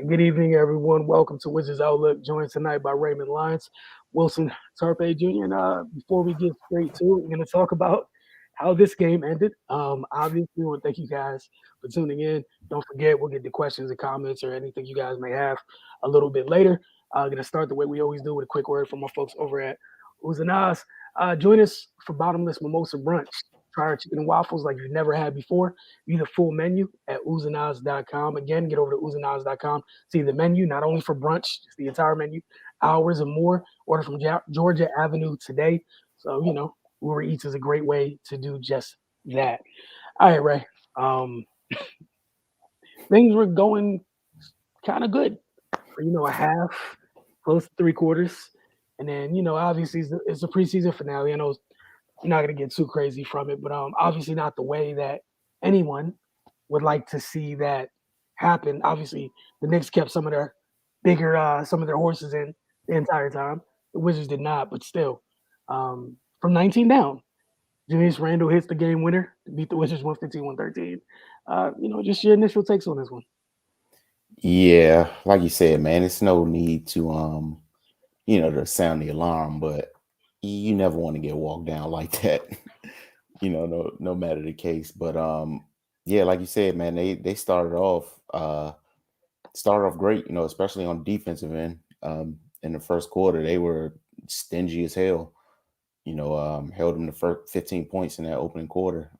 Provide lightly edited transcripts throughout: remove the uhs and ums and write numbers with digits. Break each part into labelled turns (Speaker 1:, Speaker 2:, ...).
Speaker 1: Good evening, everyone. Welcome to Wizards Outlook, joined tonight by Raymond Lyons, Wilson Tarpe Jr. And before we get straight to it, we're going to talk about how this game ended. Obviously, we want to thank you guys for tuning in. Don't forget, we'll get the questions and comments or anything you guys may have a little bit later. Going to start the way we always do with a quick word from our folks over at Uzanaz. Join us for Bottomless Mimosa Brunch. Try our chicken and waffles like you've never had before. View the full menu at uzanaz.com. Again, get over to uzanaz.com. See the menu, not only for brunch, just the entire menu, hours and more. Order from Georgia Avenue today. So, Uber Eats is a great way to do just that. All right, Ray. Things were going kind of good for, a half, close to three quarters. And then, obviously it's a preseason finale. I know you're not going to get too crazy from it, but obviously not the way that anyone would like to see that happen. Obviously, the Knicks kept some of their some of their horses in the entire time. The Wizards did not, but still, from 19 down, Julius Randle hits the game winner to beat the Wizards 115-113. Just your initial takes on this one.
Speaker 2: Yeah, like you said, man, it's no need to sound the alarm, but you never want to get walked down like that, no matter the case. But yeah, like you said, man, they started off great, especially on the defensive end. In the first quarter, they were stingy as hell. Held them to 15 points in that opening quarter.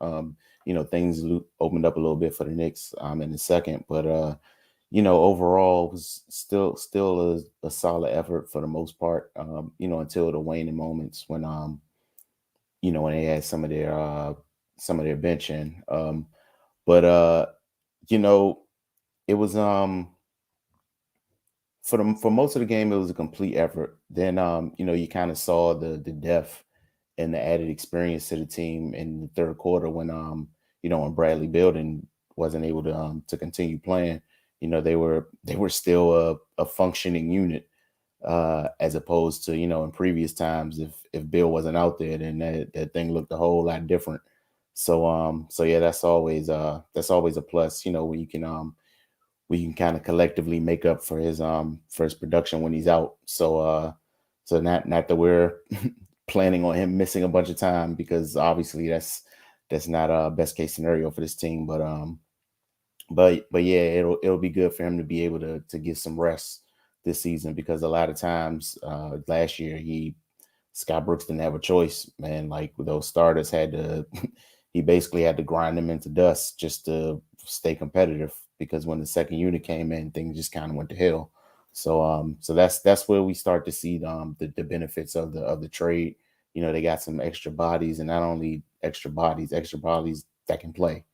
Speaker 2: Things opened up a little bit for the Knicks in the second, but overall it was still a solid effort for the most part. Until the waning moments when they had some of their bench in. But you know, it was for most of the game it was a complete effort. Then you kind of saw the depth and the added experience to the team in the third quarter when Bradley Beal wasn't able to continue playing. They were still a functioning unit, as opposed to in previous times if Bill wasn't out there, then that thing looked a whole lot different. So yeah, that's always a plus, when you can we can kind of collectively make up for his production when he's out. So not that we're planning on him missing a bunch of time, because obviously that's not a best case scenario for this team. But yeah, it'll be good for him to be able to get some rest this season, because a lot of times last year Scott Brooks didn't have a choice, man. Like, those starters had to he basically had to grind them into dust just to stay competitive, because when the second unit came in, things just kind of went to hell. So that's where we start to see the benefits of the trade. They got some extra bodies, and not only extra bodies that can play.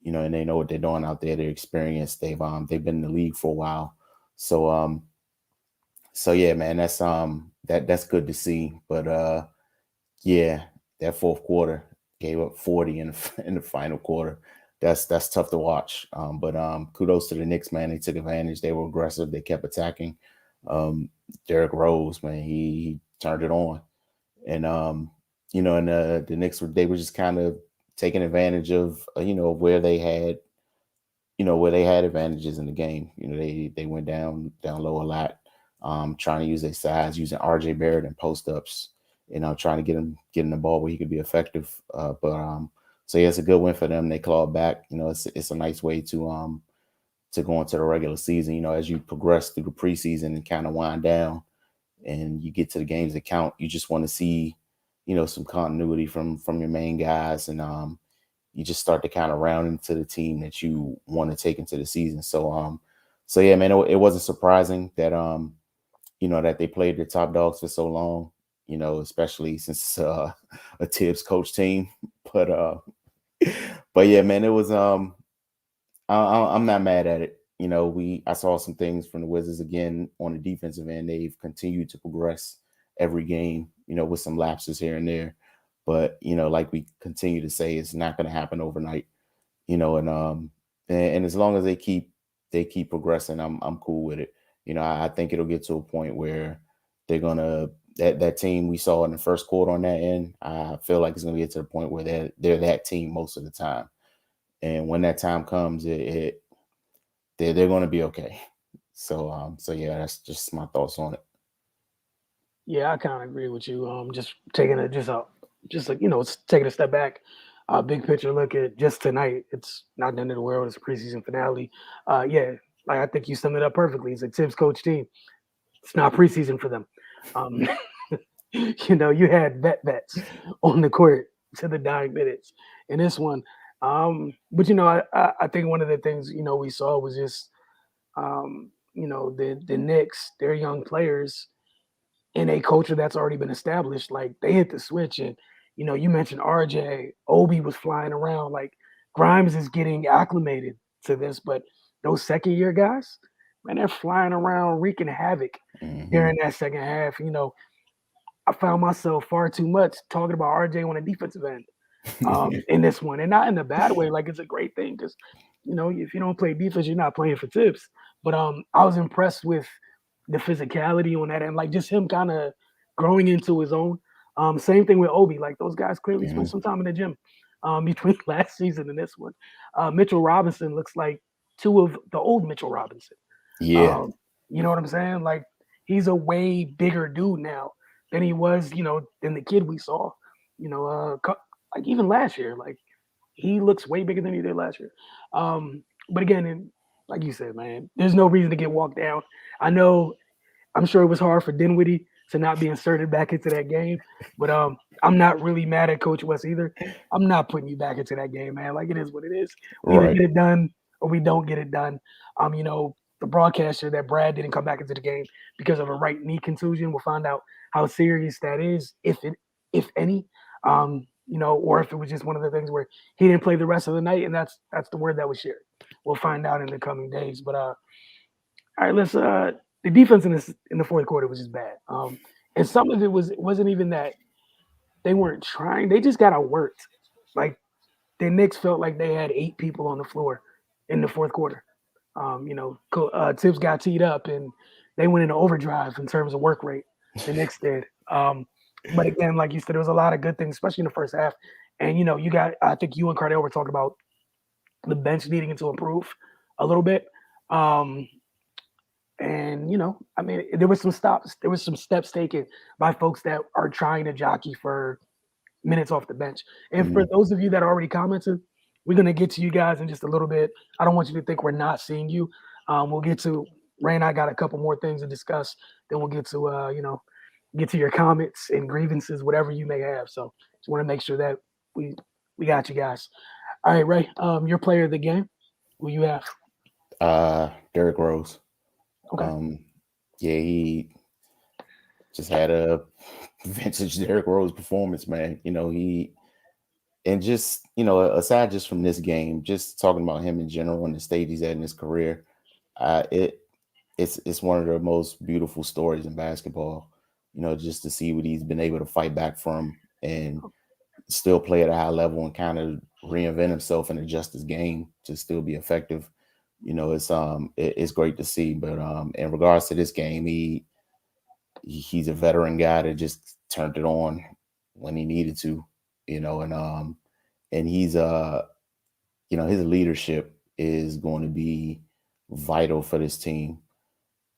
Speaker 2: And they know what they're doing out there. They're experienced. They've been in the league for a while. So yeah, man, that's good to see. But yeah, that fourth quarter gave up 40 in the final quarter. That's tough to watch. But kudos to the Knicks, man. They took advantage. They were aggressive. They kept attacking. Derrick Rose, man, he turned it on. And the Knicks were just kind of taking advantage of where they had advantages in the game. They went down low a lot, trying to use their size, using RJ Barrett and post ups, trying to get him the ball where he could be effective. So yeah, it's a good win for them. They clawed back. It's a nice way to go into the regular season. As you progress through the preseason and kind of wind down, and you get to the games that count, you just want to see some continuity from your main guys, and you just start to kind of round into the team that you want to take into the season. So yeah, man, it wasn't surprising that that they played their top dogs for so long, especially since it's a Tibbs coach team. But yeah, man, it was I'm not mad at it. I saw some things from the Wizards again on the defensive end. They've continued to progress every game, with some lapses here and there. But like we continue to say, it's not going to happen overnight. And as long as they keep progressing, I'm cool with it. I think it'll get to a point where they're gonna that team we saw in the first quarter on that end. I feel like it's gonna get to the point where they're that team most of the time. And when that time comes, they're going to be okay. So yeah, that's just my thoughts on it.
Speaker 1: Yeah, I kind of agree with you. Just taking a just like taking a step back, big picture look at just tonight. It's not the end of the world. It's a preseason finale. Yeah, like I think you summed it up perfectly. It's a Tibbs coach team. It's not preseason for them. Um, you had vets on the court to the dying minutes in this one. But I think one of the things we saw was just the Knicks, their young players in a culture that's already been established. Like they hit the switch, and you mentioned RJ, Obi was flying around. Like Grimes is getting acclimated to this, but those second year guys, man, they're flying around wreaking havoc
Speaker 2: Hmm.
Speaker 1: during that second half. I found myself far too much talking about RJ on the defensive end in this one, and not in a bad way. Like it's a great thing because if you don't play defense, you're not playing for tips. But I was impressed with the physicality on that end, like just him kind of growing into his own. Same thing with Obi. Like those guys clearly spent
Speaker 2: Hmm.
Speaker 1: some time in the gym between last season and this one. Mitchell Robinson looks like two of the old Mitchell Robinson.
Speaker 2: Yeah.
Speaker 1: Um, you know what I'm saying? Like he's a way bigger dude now than he was, than the kid we saw. Like even last year, like he looks way bigger than he did last year. But again, like you said, man, there's no reason to get walked down. I know I'm sure it was hard for Dinwiddie to not be inserted back into that game, but I'm not really mad at Coach West either. I'm not putting you back into that game, man. Like it is what it is. We either
Speaker 2: Right.
Speaker 1: get it done or we don't get it done. The broadcaster that Brad didn't come back into the game because of a right knee contusion. We'll find out how serious that is, if any. Or if it was just one of the things where he didn't play the rest of the night, and that's the word that was shared. We'll find out in the coming days. But all right, let's the defense in the fourth quarter was just bad. And some of it wasn't even that they weren't trying; they just got outworked. Like the Knicks felt like they had 8 people on the floor in the fourth quarter. Tibbs got teed up and they went into overdrive in terms of work rate. The Knicks did. But again, like you said, there was a lot of good things, especially in the first half. And I think you and Cardell were talking about the bench needing to improve a little bit. Um, and I mean, there was some steps taken by folks that are trying to jockey for minutes off the bench. And for
Speaker 2: Hmm.
Speaker 1: those of you that already commented, we're gonna get to you guys in just a little bit. I don't want you to think we're not seeing you. We'll get to Ray and I got a couple more things to discuss. Then we'll get to get to your comments and grievances, whatever you may have. So just want to make sure that we we got you guys. All right, Ray. Your player of the game. Who you have?
Speaker 2: Derrick Rose.
Speaker 1: Okay.
Speaker 2: Um, yeah, he just had a vintage Derrick Rose performance, man. He and just aside just from this game, just talking about him in general and the stage he's at in his career, uh, it it's one of the most beautiful stories in basketball. Just to see what he's been able to fight back from and still play at a high level and kind of reinvent himself and adjust his game to still be effective. It's great to see. But in regards to this game, he's a veteran guy that just turned it on when he needed to, and he's his leadership is going to be vital for this team.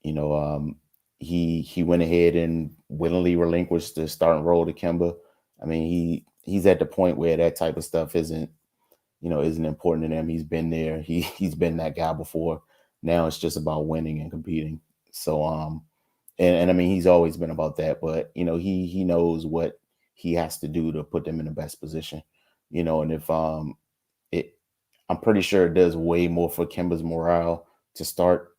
Speaker 2: You know, he went ahead and willingly relinquished the starting role to Kemba. I mean, he's at the point where that type of stuff isn't important to him. He's been there. He's been that guy before. Now it's just about winning and competing. So and I mean he's always been about that, but he knows what he has to do to put them in the best position. And if it I'm pretty sure it does way more for Kemba's morale to start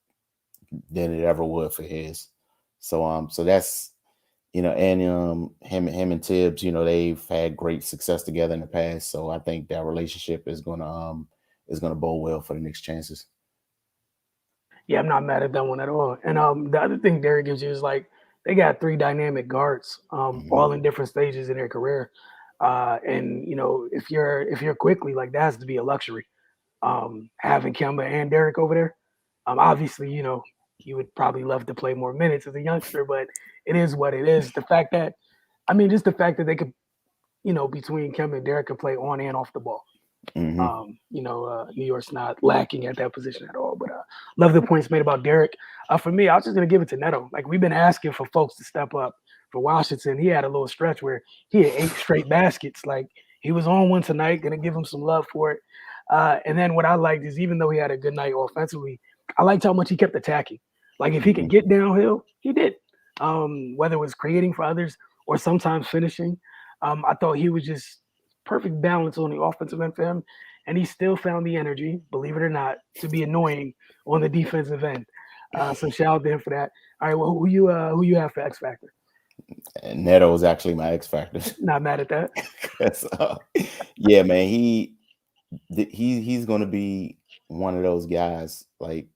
Speaker 2: than it ever would for his. So that's and him and Tibbs, they've had great success together in the past. So I think that relationship is gonna bode well for the next chances.
Speaker 1: Yeah, I'm not mad at that one at all. And the other thing Derek gives you is like they got 3 dynamic guards,
Speaker 2: Hmm.
Speaker 1: all in different stages in their career. And if you're quickly like that has to be a luxury. Having Kemba and Derek over there. Obviously, you would probably love to play more minutes as a youngster, but it is what it is. Just the fact that they could, between Kemba and Derek could play on and off the ball.
Speaker 2: Hmm.
Speaker 1: New York's not lacking at that position at all. But love the points made about Derek. For me, I was just gonna give it to Neto. Like we've been asking for folks to step up. For Washington, he had a little stretch where he had 8 straight baskets. Like he was on one tonight. Gonna give him some love for it. And then what I liked is even though he had a good night offensively, I liked how much he kept attacking. Like if he could get downhill, he did. Whether it was creating for others or sometimes finishing, I thought he was just perfect balance on the offensive end for him, and he still found the energy, believe it or not, to be annoying on the defensive end. So shout out to him for that. All right, well, who you have for X Factor?
Speaker 2: And Neto was actually my X factor.
Speaker 1: Not mad at that.
Speaker 2: Yeah, man, he's going to be one of those guys. Like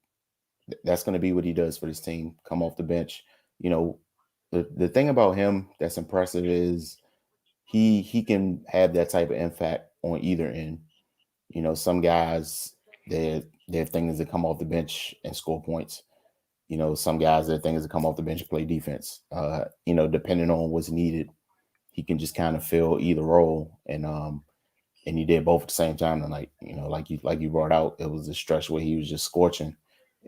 Speaker 2: that's going to be what he does for this team. Come off the bench. You know, the thing about him that's impressive is he can have that type of impact on either end. You know, some guys their thing is to come off the bench and score points. You know, some guys their thing is to come off the bench and play defense. You know, depending on what's needed, he can just kind of fill either role. And he did both at the same time tonight. You know, like you brought out, it was a stretch where he was just scorching,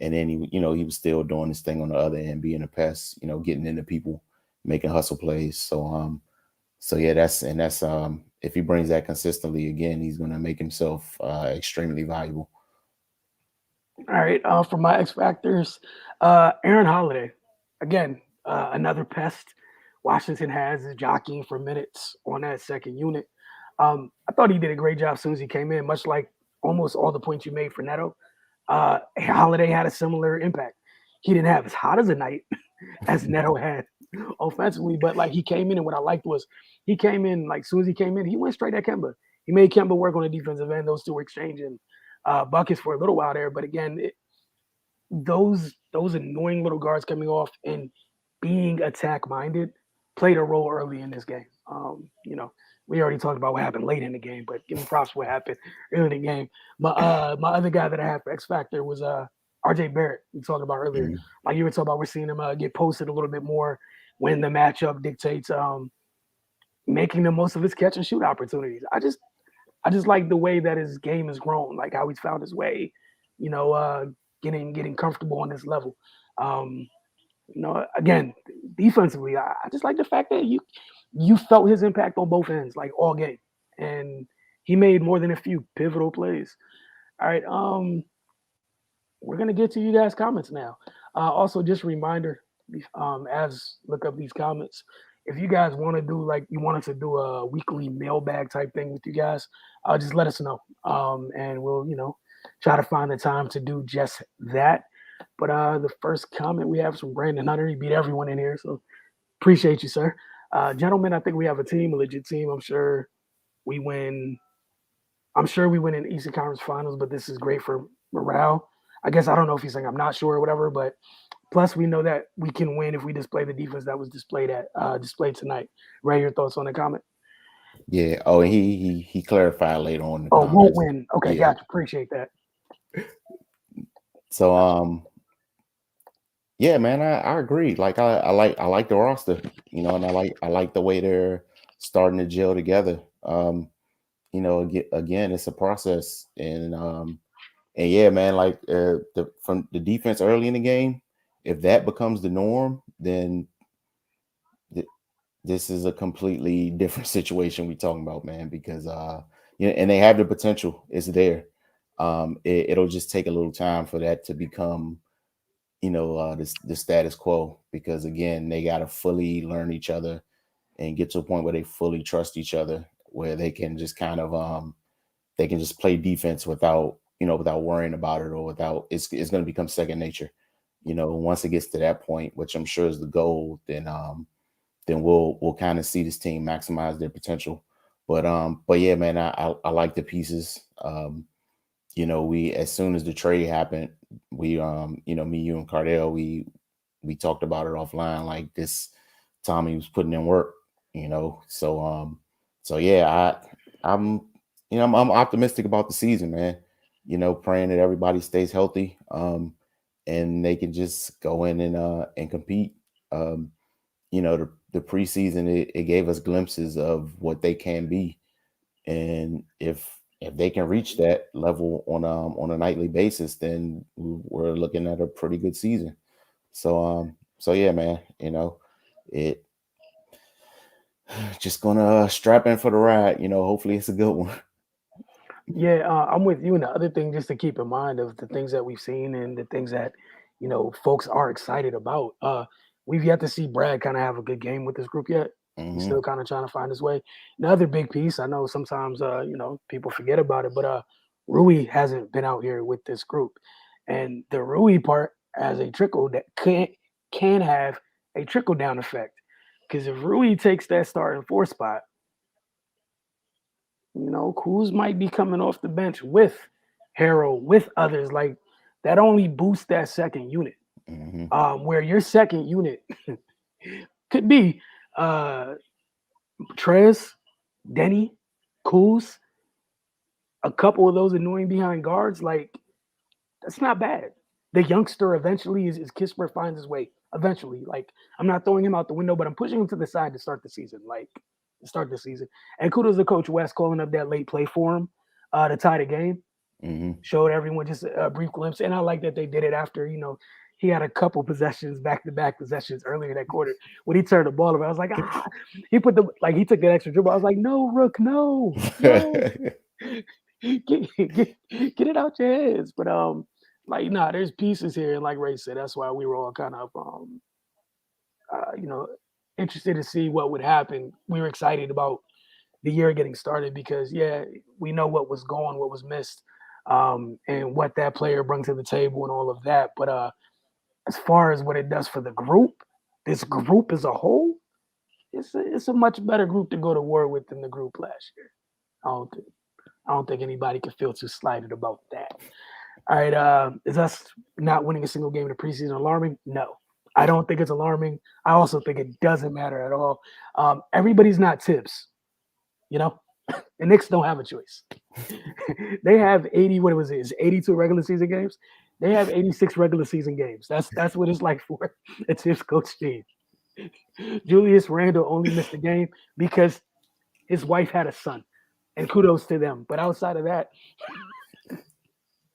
Speaker 2: and then he was still doing his thing on the other end, being a pest. You know, getting into people, making hustle plays. So yeah, that's if he brings that consistently again, he's going to make himself extremely valuable.
Speaker 1: All right, for my X Factors, Aaron Holiday. Again, another pest Washington has is jockeying for minutes on that second unit. I thought he did a great job as soon as he came in, much like almost all the points you made for Neto. Holiday had a similar impact. He didn't have as hot as a night as Neto had offensively, but like he came in, and what I liked was he came in like as soon as he came in, he went straight at Kemba. He made Kemba work on the defensive end. Those two were exchanging buckets for a little while there, but again, those annoying little guards coming off and being attack minded played a role early in this game. We already talked about what happened late in the game, but give me props for what happened early in the game. My other guy that I had for X Factor was RJ Barrett. We talked about earlier.
Speaker 2: Mm-hmm.
Speaker 1: Like you were talking about, we're seeing him get posted a little bit more when the matchup dictates making the most of his catch and shoot opportunities. I just like the way that his game has grown, like how he's found his way, getting comfortable on this level. Again, defensively, I just like the fact that you felt his impact on both ends, like all game, and he made more than a few pivotal plays. All right, we're gonna get to you guys' comments now. Also, just a reminder, as look up these comments. If you guys want to do like you want us to do a weekly mailbag type thing with you guys, just let us know, and we'll try to find the time to do just that. But the first comment we have is from Brandon Hunter. He beat everyone in here, so appreciate you, sir. Gentlemen, I think we have a team, a legit team. I'm sure we win. I'm sure we win in the Eastern Conference Finals, but this is great for morale. I guess I don't know if he's saying I'm not sure or whatever, but plus we know that we can win if we display the defense that was displayed tonight. Ray, your thoughts on the comment?
Speaker 2: Yeah. Oh, and he clarified later on in the
Speaker 1: Oh, won't
Speaker 2: comments.
Speaker 1: win. Okay,
Speaker 2: Yeah.
Speaker 1: gotcha. Appreciate that.
Speaker 2: So yeah, man, I agree. Like I like the roster, and I like the way they're starting to gel together. Again, it's a process, and yeah, man, like from the defense early in the game, if that becomes the norm, then this is a completely different situation we're talking about, man, because and they have the potential. It's there. It'll just take a little time for that to become the status quo, because again they got to fully learn each other and get to a point where they fully trust each other, where they can just kind of they can just play defense without worrying about it, or without it's going to become second nature. Once it gets to that point, which I'm sure is the goal, then we'll kind of see this team maximize their potential. But yeah, man, I like the pieces. We, as soon as the trade happened, we me, you, and Cardell, we talked about it offline, like this Tommy was putting in work, so yeah, I'm optimistic about the season, man. Praying that everybody stays healthy, and they can just go in and compete. The preseason, it gave us glimpses of what they can be, and if if they can reach that level on a nightly basis, then we're looking at a pretty good season. So yeah, man, it just gonna strap in for the ride. Hopefully it's a good one.
Speaker 1: Yeah, I'm with you. And the other thing, just to keep in mind of the things that we've seen and the things that folks are excited about. We've yet to see Brad kind of have a good game with this group yet. He's
Speaker 2: Hmm.
Speaker 1: still kind of trying to find his way. Another big piece. I know sometimes people forget about it, but Rui hasn't been out here with this group, and the Rui part has a trickle that can have a trickle down effect. Because if Rui takes that starting four spot, Kuz might be coming off the bench with Harold, with others. Like that only boosts that second unit.
Speaker 2: Hmm.
Speaker 1: Where your second unit could be uh Trez, Denny, Kuz, a couple of those annoying behind guards. Like that's not bad. The youngster eventually is Kisper finds his way. Eventually, like I'm not throwing him out the window, but I'm pushing him to the side to start the season. Like to start the season. And kudos to Coach West calling up that late play for him to tie the game.
Speaker 2: Hmm.
Speaker 1: Showed everyone just a brief glimpse, and I like that they did it after he had a couple possessions, back to back possessions earlier that quarter when he turned the ball over. I was like, he put he took that extra dribble. I was like, no, Rook, no, get it out your heads. But there's pieces here, and like Ray said, that's why we were all kind of uh, you know interested to see what would happen. We were excited about the year getting started because we know what was gone, what was missed, and what that player brings to the table and all of that. But as far as what it does for the group, this group as a whole, it's a much better group to go to war with than the group last year. I don't think I don't think anybody can feel too slighted about that. All right, is us not winning a single game in the preseason alarming? No, I don't think it's alarming. I also think it doesn't matter at all. Everybody's not tips, you know. The Knicks don't have a choice. They have 80. What was it? It's 82 regular season games. They have 86 regular season games. That's what it's like for a Tips coach team. Julius Randle only missed a game because his wife had a son, and kudos to them. But outside of that,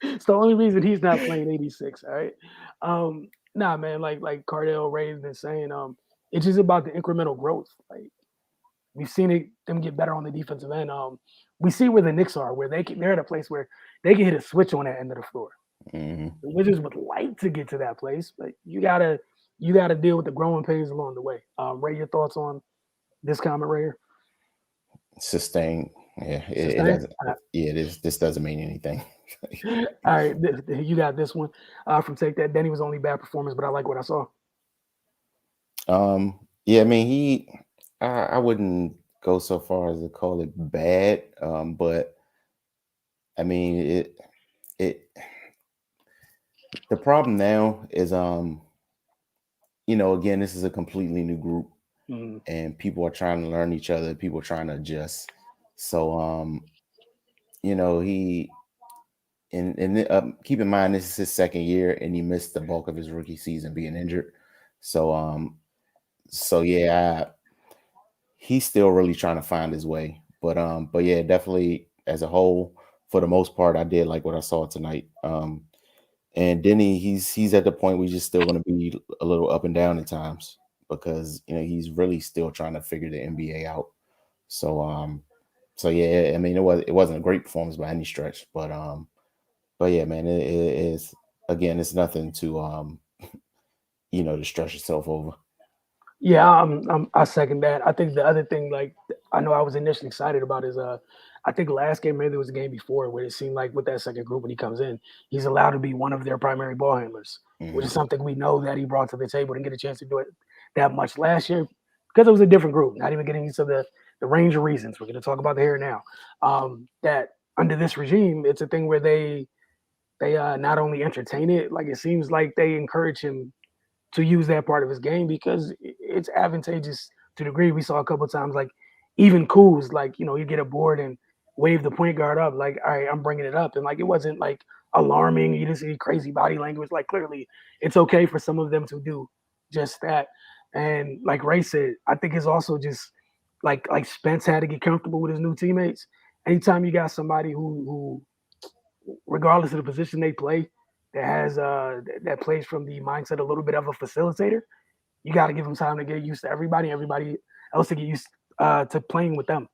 Speaker 1: it's the only reason he's not playing 86. All right. Nah, man. Like Cardell Ray's been saying, it's just about the incremental growth. Like we've seen them get better on the defensive end. We see where the Knicks are, where they're at a place where they can hit a switch on that end of the floor.
Speaker 2: Hmm.
Speaker 1: The Wizards would like to get to that place, but you gotta deal with the growing pains along the way. Ray, your thoughts on this comment right here?
Speaker 2: Sustain. Yeah, it
Speaker 1: Sustain.
Speaker 2: doesn't. Yeah, this doesn't mean anything.
Speaker 1: All right, you got this one from Take That. Denny was only bad performance, but I like what I saw.
Speaker 2: Yeah, I mean, I wouldn't go so far as to call it bad, but I mean, it, the problem now is, again, this is a completely new group
Speaker 1: Mm,
Speaker 2: and people are trying to learn each other, people are trying to adjust. So, he, keep in mind, this is his second year and he missed the bulk of his rookie season being injured. So, yeah, he's still really trying to find his way. But yeah, definitely as a whole, for the most part, I did like what I saw tonight. And Denny, he's at the point where he's just still going to be a little up and down at times because he's really still trying to figure the NBA out. So so yeah, I mean it wasn't a great performance by any stretch, but yeah, man, it is, again, it's nothing to to stress yourself over.
Speaker 1: yeah, I second that. I think the other thing, like I know I was initially excited about is I think last game, maybe it was the game before, where it seemed like with that second group when he comes in, he's allowed to be one of their primary ball handlers, which
Speaker 2: Hmm.
Speaker 1: is something we know that he brought to the table. Didn't get a chance to do it that much last year because it was a different group. Not even getting into the range of reasons. We're going to talk about the here and now. That under this regime, it's a thing where they not only entertain it, like it seems like they encourage him to use that part of his game because it's advantageous to the degree. We saw a couple of times, like even Kuz, like you get a board and wave the point guard up, like all right, I'm bringing it up, and like it wasn't like alarming. You didn't see crazy body language. Like clearly, it's okay for some of them to do just that. And like Ray said, I think it's also just like Spence had to get comfortable with his new teammates, anytime you got somebody who regardless of the position they play, that has that plays from the mindset a little bit of a facilitator, you got to give them time to get used to everybody else to get used to playing with them.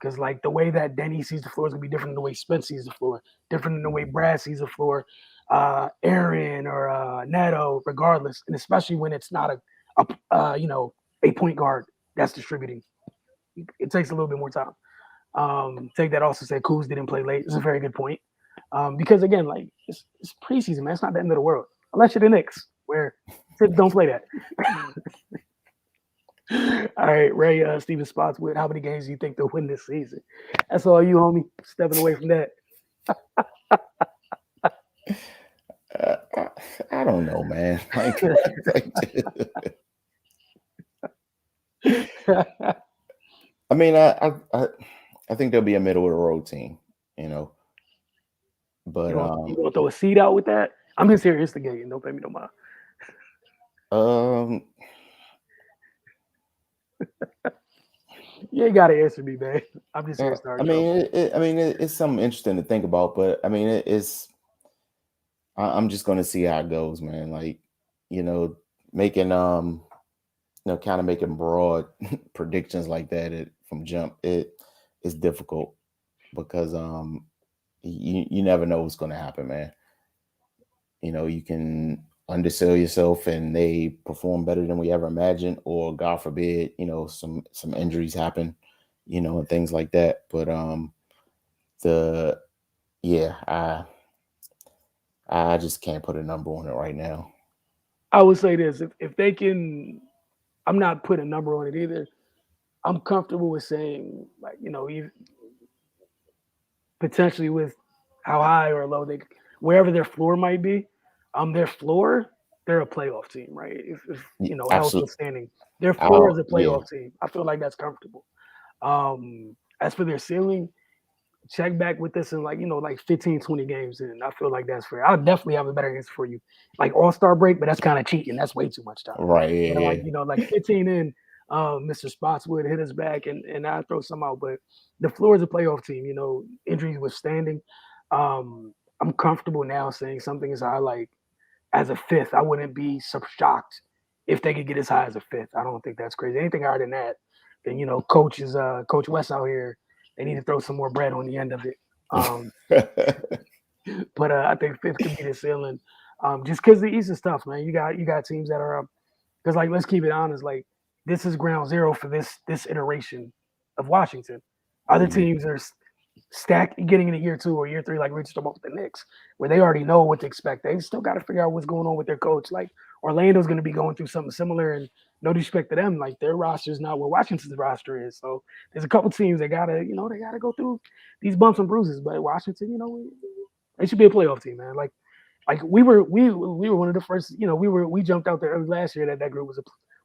Speaker 1: Because like the way that Denny sees the floor is gonna be different than the way Spence sees the floor, different than the way Brad sees the floor, Aaron or Neto, regardless, and especially when it's not a point guard that's distributing. It takes a little bit more time. Take that also say Kuz didn't play late. It's a very good point. Because again, like it's preseason, man. It's not the end of the world. Unless you're the Knicks, where Tips don't play that. All right, Ray Steven Spotswood, how many games do you think they'll win this season? That's all you, homie. Stepping away from that.
Speaker 2: I don't know, man. Like, I mean, I think there'll be a middle of the road team, you know. But
Speaker 1: you gonna throw a seed out with that? I'm just here instigating. Don't pay me no mind. You ain't gotta answer me, man. I'm just here starting.
Speaker 2: I mean, it's something interesting to think about, but I mean, I'm just gonna see how it goes, man. Like, making kind of making broad predictions like that from jump, it's difficult because you never know what's gonna happen, man. You can undersell yourself and they perform better than we ever imagined, or God forbid, some injuries happen, and things like that. But I just can't put a number on it right now.
Speaker 1: I would say this: if they can, I'm not putting a number on it either. I'm comfortable with saying, like, potentially with how high or low wherever their floor might be, their floor, they're a playoff team, right? If health was standing, their floor is a playoff team. I feel like that's comfortable. As for their ceiling, check back with this in like 15, 20 games, and I feel like that's fair. I'll definitely have a better answer for you. Like All-Star break, but that's kind of cheating. That's way too much time.
Speaker 2: Right. Yeah.
Speaker 1: But like 15 in, Mr. Spotswood hit us back and I throw some out. But the floor is a playoff team, injuries withstanding. I'm comfortable now saying something as high like as a fifth. I wouldn't be so shocked if they could get as high as a fifth. I don't think that's crazy. Anything higher than that, then Coach West out here. They need to throw some more bread on the end of it. But I think fifth could be the ceiling. Just because the East is tough, man. You got teams that are because like let's keep it honest, like this is ground zero for this iteration of Washington. Other teams are stacked getting into year 2 or year 3, like we just talked about with the Knicks, where they already know what to expect. They still got to figure out what's going on with their coach. Like Orlando's going to be going through something similar, and no disrespect to them, like their roster is not where Washington's roster is. So there's a couple teams that gotta go through these bumps and bruises. But Washington, they should be a playoff team, man. Like we were one of the first. We jumped out there early last year that group was a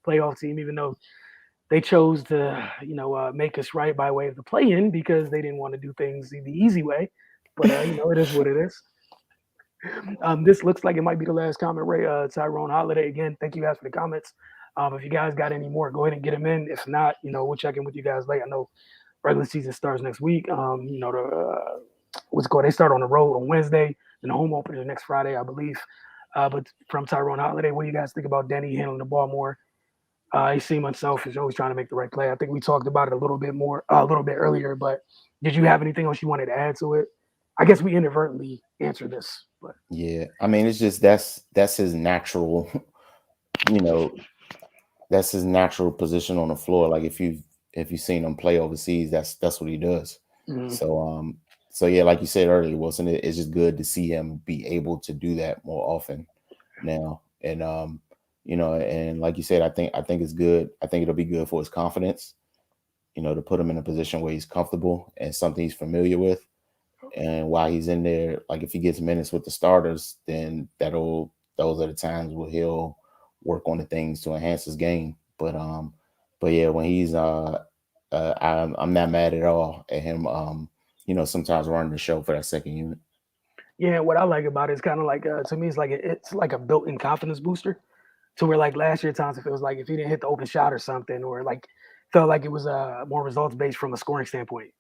Speaker 1: playoff team, even though they chose to make us right by way of the play-in because they didn't want to do things the easy way. But it is what it is. This looks like it might be the last comment, Ray. Tyrone Holiday again. Thank you guys for the comments. If you guys got any more, go ahead and get them in. If not, we'll check in with you guys later. I know regular season starts next week. What's it called? They start on the road on Wednesday, and the home opener next Friday, I believe. But from Tyrone Holiday, what do you guys think about Denny handling the ball more? He seemed unselfish, always trying to make the right play. I think we talked about it a little bit earlier. But did you have anything else you wanted to add to it? I guess we inadvertently answered this. But
Speaker 2: yeah, I mean, it's just that's his natural, that's his natural position on the floor. Like if you've seen him play overseas, that's what he does. Mm-hmm. So yeah, like you said earlier, Wilson, it's just good to see him be able to do that more often now. And and like you said, I think it's good. I think it'll be good for his confidence, to put him in a position where he's comfortable and something he's familiar with. And while he's in there, like if he gets minutes with the starters, then those are the times where he'll work on the things to enhance his game. But yeah, when he's I'm not mad at all at him. Sometimes running the show for that second unit.
Speaker 1: Yeah, what I like about it is kind of like to me, it's like a built-in confidence booster. To where like last year times it feels like if he didn't hit the open shot or something, or like felt like it was more results based from a scoring standpoint.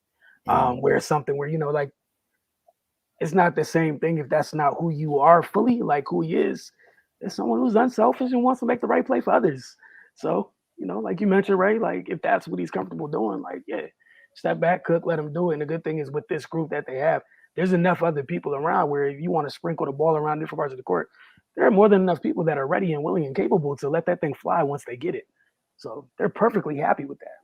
Speaker 1: where it's something where, like, it's not the same thing if that's not who you are fully, like who he is someone who's unselfish and wants to make the right play for others. So, like you mentioned, right? Like if that's what he's comfortable doing, like, yeah, step back, cook, let him do it. And the good thing is with this group that they have, there's enough other people around where if you want to sprinkle the ball around different parts of the court, there are more than enough people that are ready and willing and capable to let that thing fly once they get it. So they're perfectly happy with that.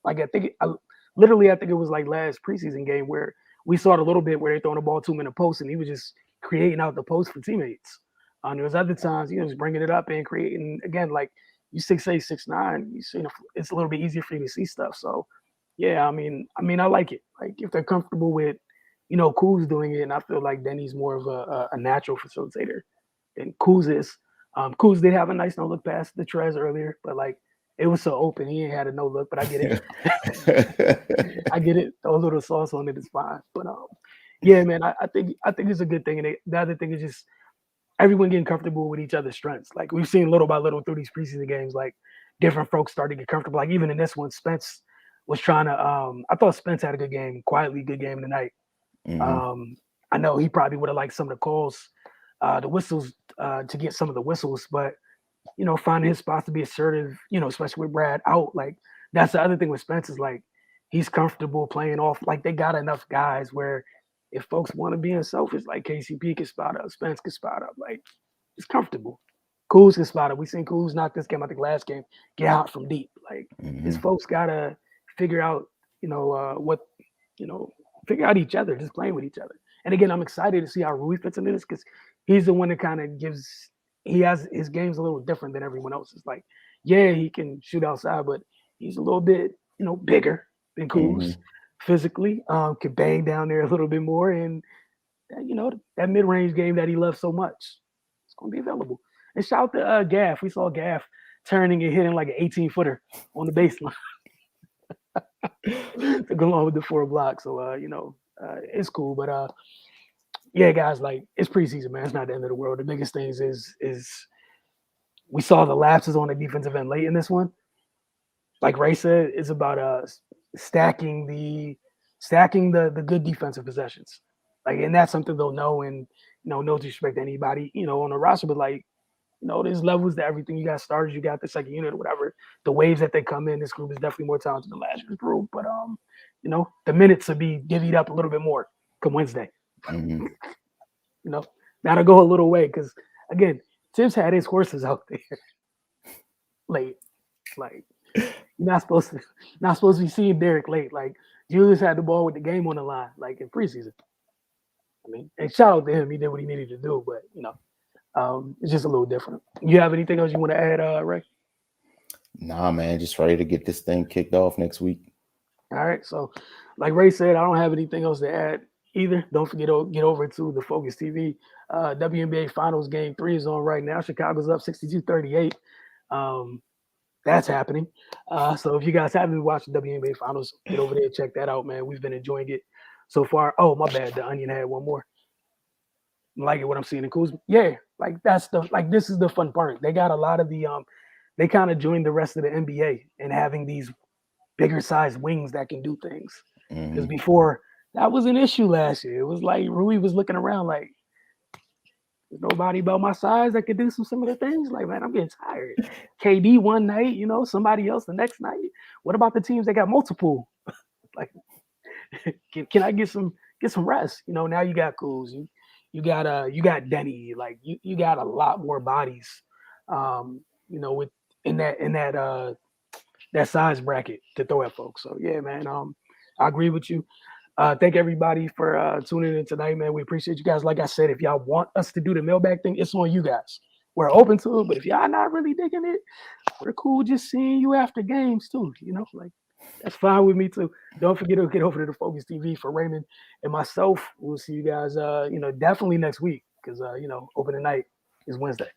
Speaker 1: I think it was like last preseason game where we saw it a little bit where they're throwing the ball 2 minute post and he was just creating out the post for teammates. There was other times, just bringing it up and creating again, like you 6'8", 6'9", it's a little bit easier for you to see stuff. So yeah, I like it. Like if they're comfortable with, Kuz doing it, and I feel like Denny's more of a natural facilitator than Kuz is. Kuz did have a nice no look pass to Trez earlier, but like it was so open, he ain't had a no look. But I get it. I get it. Throw a little sauce on it is fine. But yeah, man, I think it's a good thing. And the other thing is just everyone getting comfortable with each other's strengths. Like we've seen little by little through these preseason games, like different folks started to get comfortable. Like even in this one, Spence was trying to. I thought Spence had a good game, quietly good game tonight. I know he probably would have liked some of the calls, the whistles, to get some of the whistles, but finding his spots to be assertive, especially with Brad out. Like that's the other thing with Spence is like he's comfortable playing off. Like they got enough guys where if folks want to be unselfish, like KCP can spot up, Spence can spot up. Like it's comfortable. Kuz can spot up. We seen Kuz knock this game, I think last game, get out from deep. Like his folks gotta figure out, what, figure out each other, just playing with each other. And again, I'm excited to see how Rui fits into this because he's the one that kind of he has his game's a little different than everyone else's. Like, yeah, he can shoot outside, but he's a little bit, bigger than Kuz physically. Could bang down there a little bit more, and that mid range game that he loves so much, it's gonna be available. And shout out to Gaff. We saw Gaff turning and hitting like an 18-footer on the baseline to go along with the 4 blocks. So it's cool, but yeah, guys, like it's preseason, man. It's not the end of the world. The biggest things is we saw the lapses on the defensive end late in this one. Like Ray said, it's about stacking the good defensive possessions. Like, and that's something they'll know. And no disrespect to anybody, on the roster, but like, there's levels to everything. You got starters, you got the second unit, or whatever. The waves that they come in, this group is definitely more talented than last year's group. But the minutes will be divvied up a little bit more come Wednesday. That'll go a little way because again, Tibbs had his horses out there late. Like you're not supposed to be seeing Derek late. Like Julius had the ball with the game on the line, like in preseason. And shout out to him. He did what he needed to do, but it's just a little different. You have anything else you want to add, Ray?
Speaker 2: Nah, man, just ready to get this thing kicked off next week.
Speaker 1: All right. So, like Ray said, I don't have anything else to add either. Don't forget to get over to the Focus TV. WNBA Finals Game 3 is on right now. Chicago's up 62-38. That's happening. So if you guys haven't watched the WNBA Finals, get over there, check that out, man. We've been enjoying it so far. Oh, my bad. The Onion had one more. Like it, what I'm seeing in Kuzma. Yeah, like that's this is the fun part. They got a lot of the they kind of joined the rest of the NBA and having these bigger sized wings that can do things. Because before that was an issue last year. It was like Rui was looking around like there's nobody about my size that could do some similar things. Like, man, I'm getting tired. KD one night, somebody else the next night. What about the teams that got multiple? Like, can I get some rest? Now you got Kuz. You got Denny. Like you got a lot more bodies, with in that size bracket to throw at folks. So yeah, man. I agree with you. Thank everybody for tuning in tonight, man. We appreciate you guys. Like I said, if y'all want us to do the mailbag thing, it's on you guys. We're open to it, but if y'all not really digging it, we're cool just seeing you after games too. Like that's fine with me too. Don't forget to get over to the Focus TV for Raymond and myself. We'll see you guys, definitely next week because, opening night is Wednesday.